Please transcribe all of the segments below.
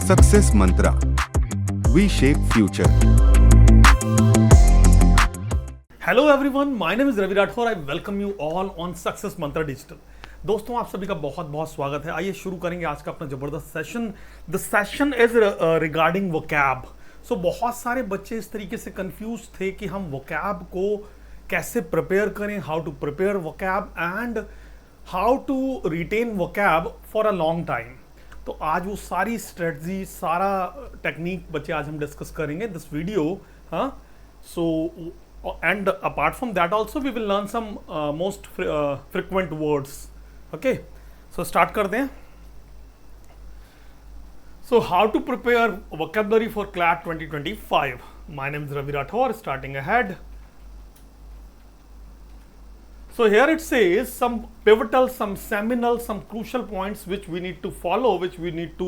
Success Mantra. We shape future. Hello everyone, my name is Ravi Rathore. I welcome you all on success mantra digital. दोस्तों, आप सभी का बहुत बहुत स्वागत है। आइए शुरू करेंगे आज का अपना जबरदस्त session. The session is regarding vocab. So बहुत सारे बच्चे इस तरीके से कंफ्यूज थे कि हम वोकैब को कैसे प्रिपेयर करें, how to prepare vocab and how to retain vocab for a long time. तो आज वो सारी स्ट्रेटजी, सारा टेक्निक बच्चे आज हम डिस्कस करेंगे दिस वीडियो। हाँ, सो and apart from that also we will learn some most frequent words. Okay, so start करते हैं। So how to prepare vocabulary for CLAT 2025? My name is Ravi Rathore. Starting ahead. So here it says some pivotal, some seminal, some crucial points which we need to follow, which we need to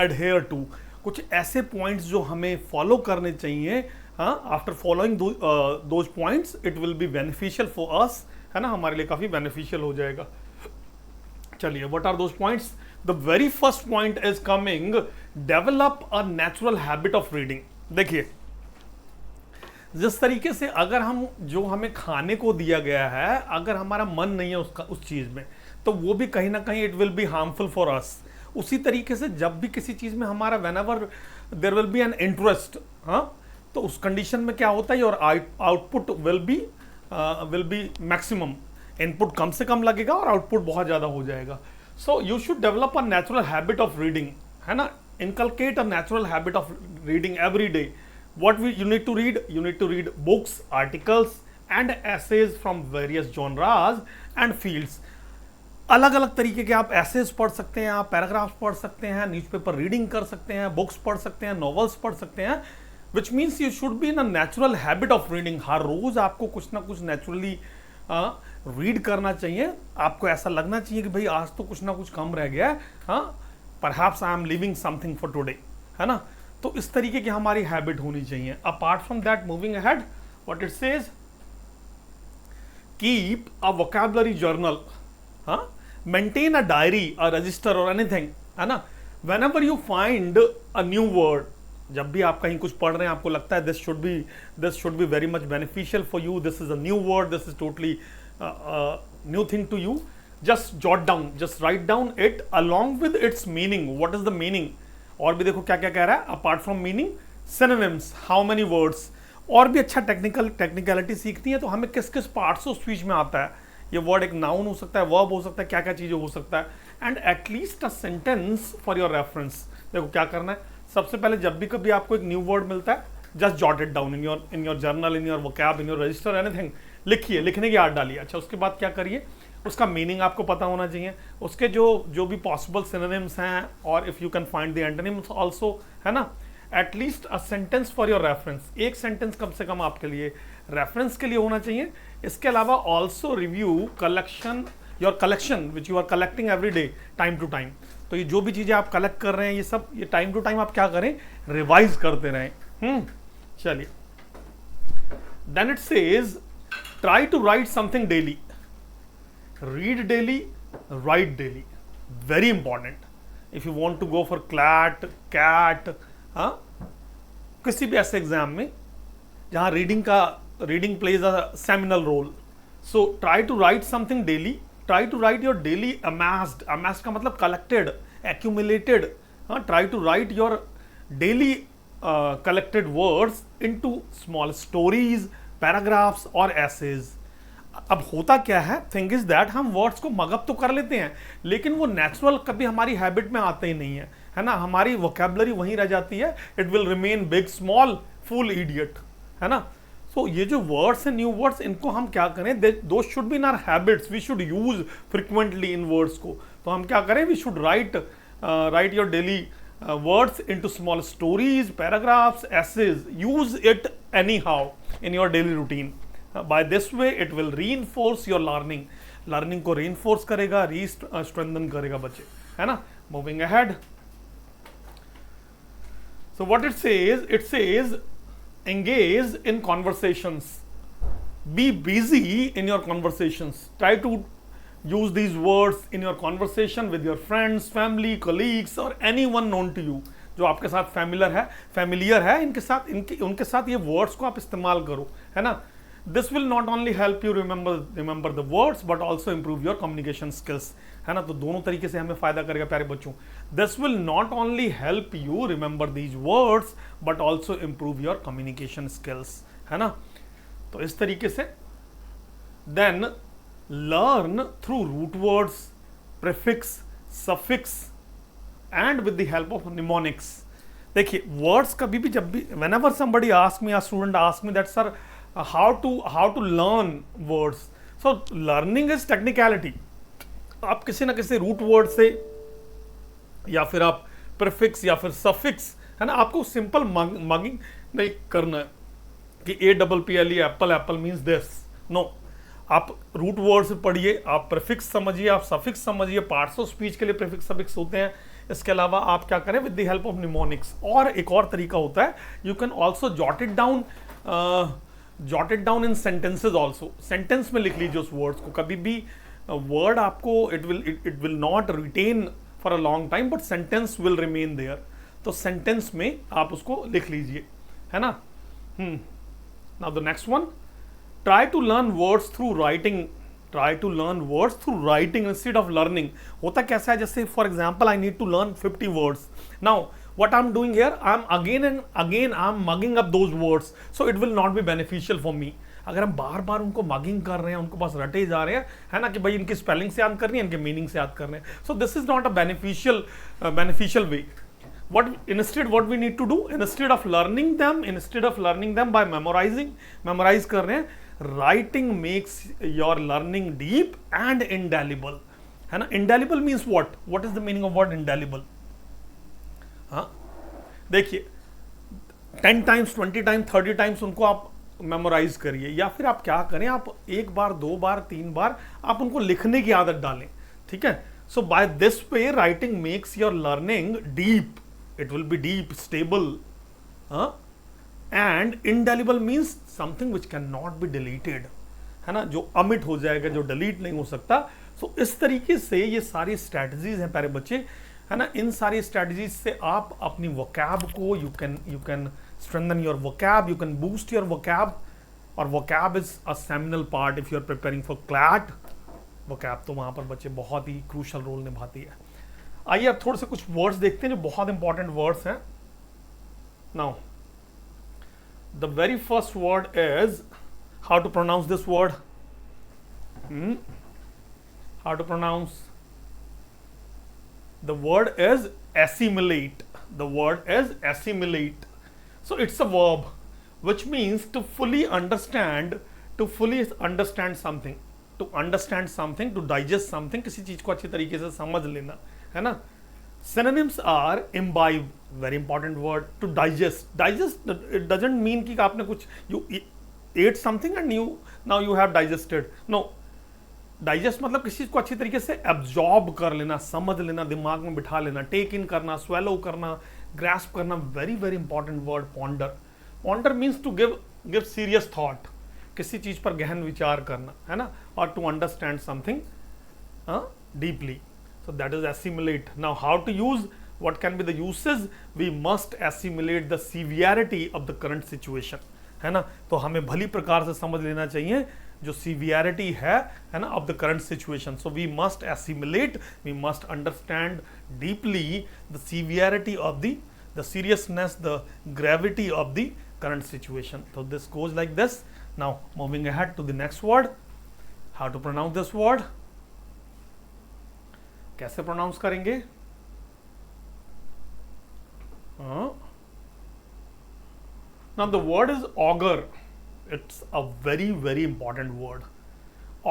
adhere to. कुछ ऐसे points जो हमें follow करने चाहिए। हाँ, after following those points it will be beneficial for us, है ना, हमारे लिए काफी बेनिफिशियल हो जाएगा। चलिए, what are those points? The very first point is coming, develop a natural habit of reading. देखिए, जिस तरीके से अगर हम जो हमें खाने को दिया गया है, अगर हमारा मन नहीं है उसका उस चीज में, तो वो भी कहीं ना कहीं it will be harmful for us. उसी तरीके से जब भी किसी चीज में हमारा whenever there will be an interest, हाँ, तो उस कंडीशन में क्या होता है, और output will be maximum. Input कम से कम लगेगा और आउटपुट बहुत ज्यादा हो जाएगा। So you should develop a natural habit of reading, है ना, inculcate a natural habit of reading every day. What you need to read? You need to read books, articles and essays from various genres and fields. अलग अलग तरीके के आप essays पढ़ सकते हैं, आप पैराग्राफ्स पढ़ सकते हैं, न्यूज़पेपर रीडिंग कर सकते हैं, बुक्स पढ़ सकते हैं, नॉवेल्स पढ़ सकते हैं। Which means you should be in a natural habit of reading. हर रोज आपको कुछ ना कुछ नेचुरली रीड करना चाहिए। आपको ऐसा लगना चाहिए कि भाई आज तो कुछ ना कुछ कम रह गया है, हाँ, perhaps I am living something for today, है ना। तो इस तरीके की हमारी हैबिट होनी चाहिए। Apart from that, moving ahead, what it says, keep a vocabulary journal, हाँ, maintain a diary, a register और एनीथिंग, है ना। Whenever you find a new word, जब भी आप कहीं कुछ पढ़ रहे हैं, आपको लगता है this should be very much beneficial for you, this is a new word, this is totally new thing to you, just jot down, just write down it along with its meaning. What is the meaning? और भी देखो क्या क्या कह रहा है, apart from meaning, synonyms, how many words. और भी अच्छा टेक्निकलिटी सीखनी है तो हमें किस किस पार्ट्स ऑफ स्पीच में आता है। ये वर्ड एक नाउन हो सकता है, वर्ब हो सकता है, क्या क्या चीजें हो सकता है। And at least a sentence for your reference. देखो क्या करना है, सबसे पहले जब भी कभी आपको एक न्यू वर्ड मिलता है, just jot it down in your journal, in your vocab, in your register, anything, लिखिए, लिखने की आदत डालिए। अच्छा, उसके बाद क्या करिए, उसका मीनिंग आपको पता होना चाहिए, उसके जो भी पॉसिबल सिनोनिम्स हैं, और if you can find the antonyms also, है ना। At least a sentence for your reference, एक सेंटेंस कम से कम आपके लिए रेफरेंस के लिए होना चाहिए। इसके अलावा also review your collection which you are collecting every day, time to time. तो ये जो भी चीजें आप कलेक्ट कर रहे हैं, ये सब ये टाइम टू टाइम आप क्या करें, रिवाइज करते रहें। चलिए, then it says try to write something daily. Read daily, write daily, very important if you want to go for CLAT, CAT, हाँ, किसी भी ऐसे एग्जाम में जहां reading plays a seminal role. So try to write something daily, try to write your daily amassed का मतलब collected, accumulated, try to write your daily collected words into small stories, paragraphs और essays। अब होता क्या है, thing is that हम words को mug up तो कर लेते हैं, लेकिन वो नेचुरल कभी हमारी हैबिट में आते ही नहीं है ना। हमारी वोकैबुलरी वहीं रह जाती है, it will remain big, small, full, idiot, है ना। तो ये जो वर्ड्स हैं, न्यू वर्ड्स, इनको हम क्या करें, though should be in our habits, we should use frequently in words को। तो हम क्या करें, we should write your daily words into small stories, paragraphs, essays, use it anyhow in your daily routine. By this way it will reinforce your learning को reinforce करेगा, strengthen करेगा बच्चे, है ना। Moving ahead, so what it says engage in conversations, be busy in your conversations, try to use these words in your conversation with your friends, family, colleagues or anyone known to you। जो आपके साथ familiar है, उनके साथ ये words को आप इस्तेमाल करो, है ना। This will not only help you remember the words but also improve your communication skills, है ना। तो दोनों तरीके से हमें फायदा करेगा प्यारे बच्चों। This will not only help you remember these words but also improve your communication skills, है ना। तो इस तरीके से then learn through root words, prefix, suffix and with the help of mnemonics. देखिए वर्ड्स कभी भी, जब भी whenever somebody ask me, a student ask me that sir how to learn words, so learning is technicality। आप किसी ना किसी root word से या फिर आप प्रीफिक्स या फिर सफिक्स, है ना, आपको सिंपल मगिंग नहीं करना है कि APPLE apple, apple means this, no. आप रूट वर्ड से पढ़िए, आप प्रीफिक्स समझिए, आप सफिक्स समझिए, पार्ट्स ऑफ स्पीच के लिए प्रीफिक्स सफिक्स होते हैं। इसके अलावा आप क्या करें with the help of mnemonics. और एक और तरीका होता है, you can also jot it down in sentences also. Sentence में लिख लीजिए उस वर्ड्स को। कभी भी वर्ड आपको it will not retain for a long time but sentence will remain there. तो सेंटेंस में आप उसको लिख लीजिए, है ना। Now the next one, try to learn words through writing. Try to learn words through writing instead of learning. होता कैसा है, जैसे for example I need to learn 50 words. Now what I'm doing here, I'm again and again I'm mugging up those words, so it will not be beneficial for me। अगर हम बार बार उनको mugging कर रहे हैं, उनको पास रटे जा रहे हैं, है ना, कि भाई इनकी स्पेलिंग से याद करनी है, इनके मीनिंग से याद कर रहे हैं, सो this is not a beneficial way। what we need to do, instead of learning them by memorize कर रहे हैं, writing makes your learning deep and indelible, है ना। indelible means what is the meaning of word indelible? हाँ, देखिए 10 times 20 times 30 times उनको आप memorise करिए, या फिर आप क्या करें, आप एक बार 2 बार 3 बार आप उनको लिखने की आदत डालें, ठीक है। So by this way writing makes your learning deep, it will be deep, stable, and indelible means something which can not be deleted, है ना, जो अमिट हो जाएगा, जो डिलीट नहीं हो सकता। सो इस तरीके से ये सारी स्ट्रैटेजीज हैं प्यारे बच्चे, है ना। इन सारी स्ट्रैटेजीज से आप अपनी वोकैब को you can strengthen your vocab, you can boost your vocab, और vocab is a seminal part if you are preparing for CLAT। vocab तो वहाँ पर बच्चे बहुत ही क्रूशल रोल निभाती है। आइए अब थोड़े से कुछ वर्ड्स देखते हैं जो बहुत इंपॉर्टेंट वर्ड्स हैं। Now the very first word is, how to pronounce this word, how to pronounce the word is assimilate। the word is assimilate। So it's a verb which means to fully understand something, to digest something, किसी चीज को अच्छी तरीके से समझ लेना, है ना। Synonyms are imbibe, very important word, to digest it doesn't mean कि आपने कुछ you ate something and now you have digested, no। Digest मतलब किसी चीज को अच्छी तरीके से एब्जॉर्ब कर लेना, समझ लेना, दिमाग में बिठा लेना, टेक इन करना, स्वेलो करना, ग्रास्प करना। Very very important word ponder means to give serious thought, किसी चीज पर गहन विचार करना, है ना, और to understand something deeply. So that is assimilate. Now how to use, what can be the usage, we must assimilate the severity of the current situation, है ना। तो हमें भली प्रकार से समझ लेना चाहिए जो सीवियरिटी है ना, of the current situation. So we must assimilate, we must understand deeply the severity of the seriousness, the gravity of the current situation. So this goes like this. Now moving ahead to the next word. How to pronounce this word? कैसे pronounce करेंगे? Now the word is augur. It's a very, very important word.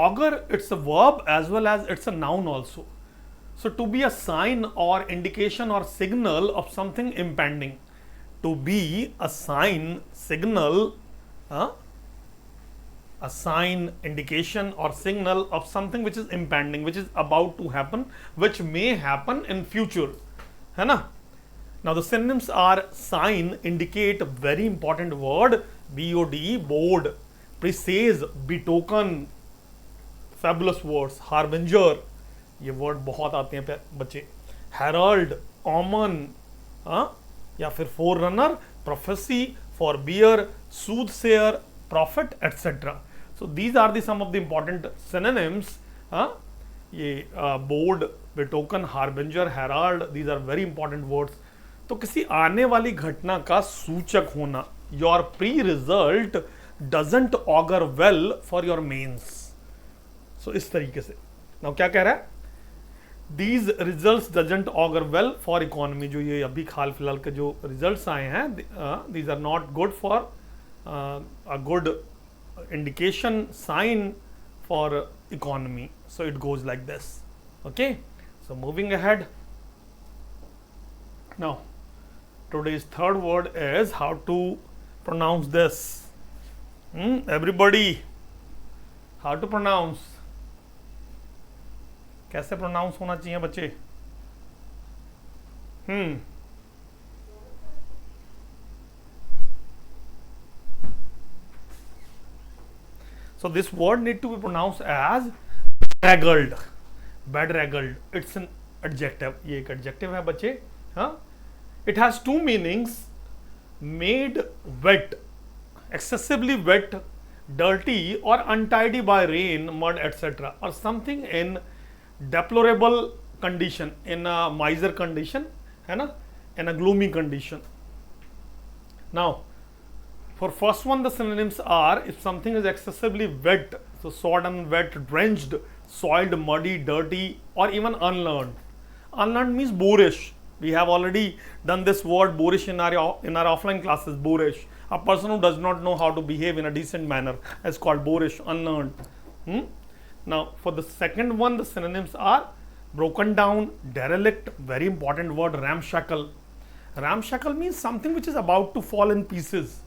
Augur, it's a verb as well as it's a noun also. So to be a sign or indication or signal of something impending. To be a sign, signal, a sign, indication or signal of something which is impending, which is about to happen, which may happen in future. है ना? Now the synonyms are sign, indicate, very important word, BOD, bold, presage, betoken, fabulous words, harbinger, ये word बहुत आते हैं बच्चे, herald, omen, या फिर forerunner, prophecy, forebear, soothsayer, prophet etcetera. So these are the some of the important synonyms. ये bode, betoken, harbinger, herald, these are very important words. तो किसी आने वाली घटना का सूचक होना. Your pre result doesn't augur well for your mains. So इस तरीके से. नाउ क्या कह रहा है? These results doesn't augur well for economy. जो ये अभी हाल फिलहाल के जो रिजल्ट्स आए हैं, these are not good for a good indication sign for economy. So it goes like this. Okay. So moving ahead. Now, today's third word is how to pronounce this. Everybody, how to pronounce? कैसे pronounce होना चाहिए बच्चे? So this word need to be pronounced as bedraggled. Bedraggled. It's an adjective. ये एक adjective है बच्चे. हाँ. It has two meanings. Made wet, excessively wet, dirty or untidy by rain, mud, etc. or something in deplorable condition, in a miser condition, है ना, in a gloomy condition. Now, for first one, the synonyms are, if something is excessively wet, so sodden, wet, drenched, soiled, muddy, dirty, or even unlearned. Unlearned means boorish. We have already done this word boorish in our offline classes. Boorish, a person who does not know how to behave in a decent manner, is called boorish, unlearned. Now, for the second one, the synonyms are broken down, derelict, very important word, ramshackle. Ramshackle means something which is about to fall in pieces.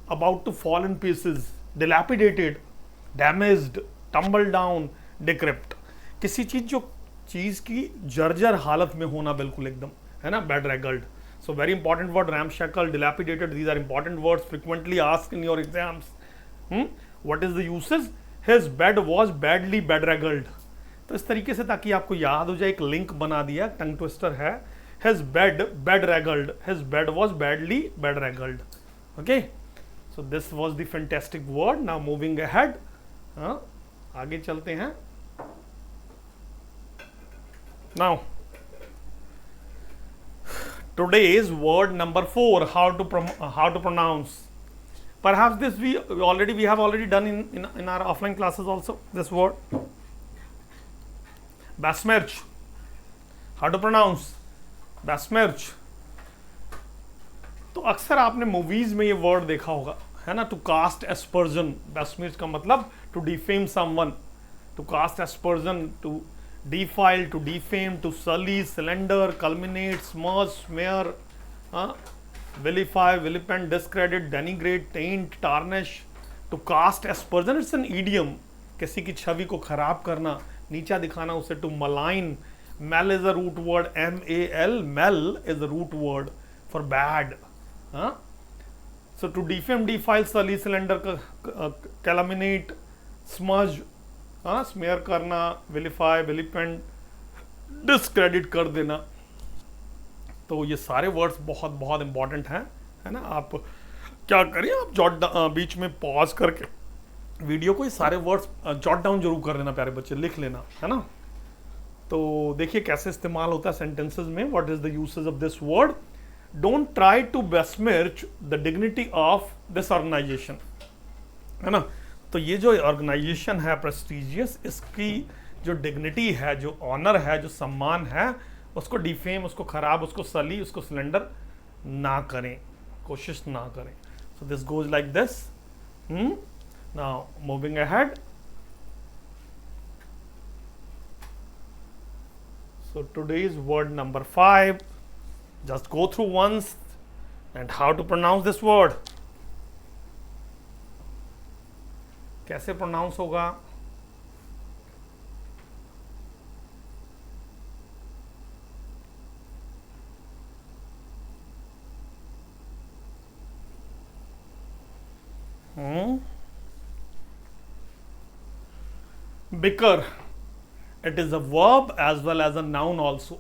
About to fall in pieces, dilapidated, damaged, tumbled down, decrepit. किसी चीज की जर्जर हालत में होना बिल्कुल एकदम, है ना, bedraggled. So very important word, ramshackle, dilapidated. These are important words frequently asked in your exams. What is the uses? His bed was badly bedraggled. तो इस तरीके से, ताकि आपको याद हो जाए, एक लिंक बना दिया, टंग ट्विस्टर है. His bed bedraggled. His bed was badly bedraggled. Okay. So this was the fantastic word. Now moving ahead. आगे चलते हैं. Now, today's word number 4, how to pronounce. Perhaps this we have already done in our offline classes also. This word, besmirch. How to pronounce besmirch? तो अक्सर आपने movies में ये word देखा होगा, है ना, टू कास्ट एस्पर्जन. besmirch का मतलब to defame someone, to cast aspersion, to defile, to defame, to sully, slander, culminate, smudge, smear, vilify, vilipend, discredit, denigrate, taint, tarnish. To cast aspersion, it's an idiom. किसी की छवि को खराब करना, नीचा दिखाना उसे. to malign, mal is a root word, mal, mal is a root word for bad. So to defame, defile, sully, slander, calumniate, smudge, smear करना, विलिफाई, विलिपेंड, discredit कर देना. तो ये सारे वर्ड्स बहुत बहुत इंपॉर्टेंट हैं, है ना. आप क्या करें, आप बीच में पॉज करके वीडियो को ये सारे वर्ड्स जॉट डाउन जरूर कर लेना प्यारे बच्चे, लिख लेना, है ना. तो देखिए कैसे इस्तेमाल होता है सेंटेंसेस में. What is the usage of this word? Don't try to besmirch the dignity of this organization, है ना. तो ये जो ऑर्गेनाइजेशन है प्रेस्टिजियस, इसकी जो डिग्निटी है, जो ऑनर है, जो सम्मान है, उसको डिफेम, उसको खराब, उसको सली, उसको सिलेंडर ना करें, कोशिश ना करें. So this goes like this. Now moving ahead. So today's word number 5, just go through once and how to pronounce this word. कैसे प्रोनाउंस होगा? Bicker. It is a verb as well as a noun also.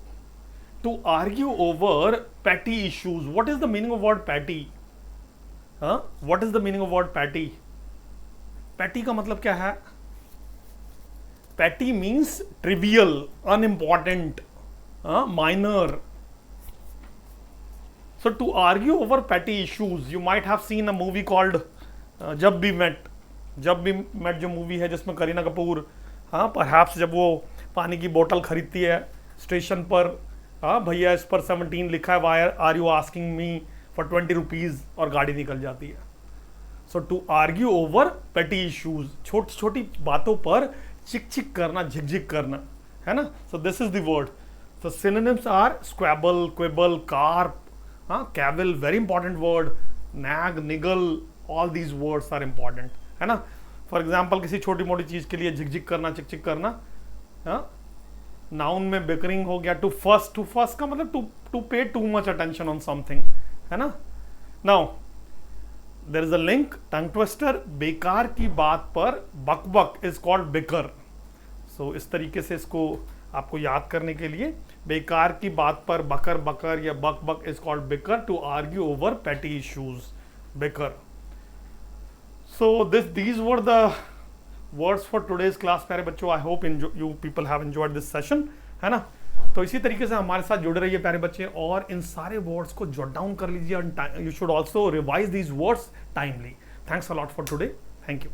to argue over petty issues. What is the meaning of word petty? What is the meaning of word petty? Petty का मतलब क्या है? Petty means trivial, unimportant, minor. So to argue over petty issues, you might have seen a movie called जब भी met. जब भी met जो movie है जिसमें करीना कपूर परहैप्स जब वो पानी की बोतल खरीदती है स्टेशन पर, भैया इस पर 17 लिखा है, why are you asking me for 20 rupees, और गाड़ी निकल जाती है. So to argue over petty issues, छोटी छोटी बातों पर चिक चिक करना, झिकझिक करना, है ना. So this is the word. So synonyms are squabble, quibble, carp, cavil, very important word, nag, niggle, all these words are important, है ना. फॉर एग्जाम्पल किसी छोटी मोटी चीज के लिए झिकझिक करना, चिक चिक करना. नाउन में बिकरिंग हो गया. टू फर्स्ट का मतलब to pay too much attention on something, है ना. Now there is a link, tongue twister, बेकार की बात पर बकबक इज कॉल्ड बिकर. सो इस तरीके से इसको आपको याद करने के लिए, बेकार की बात पर बकर बकर या बक बक is called bicker. To argue over petty issues, bicker. So these were the words for today's class प्यारे बच्चों. I hope you people have enjoyed this session, है ना. तो इसी तरीके से हमारे साथ जुड़े रहिए प्यारे बच्चे, और इन सारे वर्ड्स को जॉट डाउन कर लीजिए. You should also revise these words timely. Thanks a lot for today. Thank you.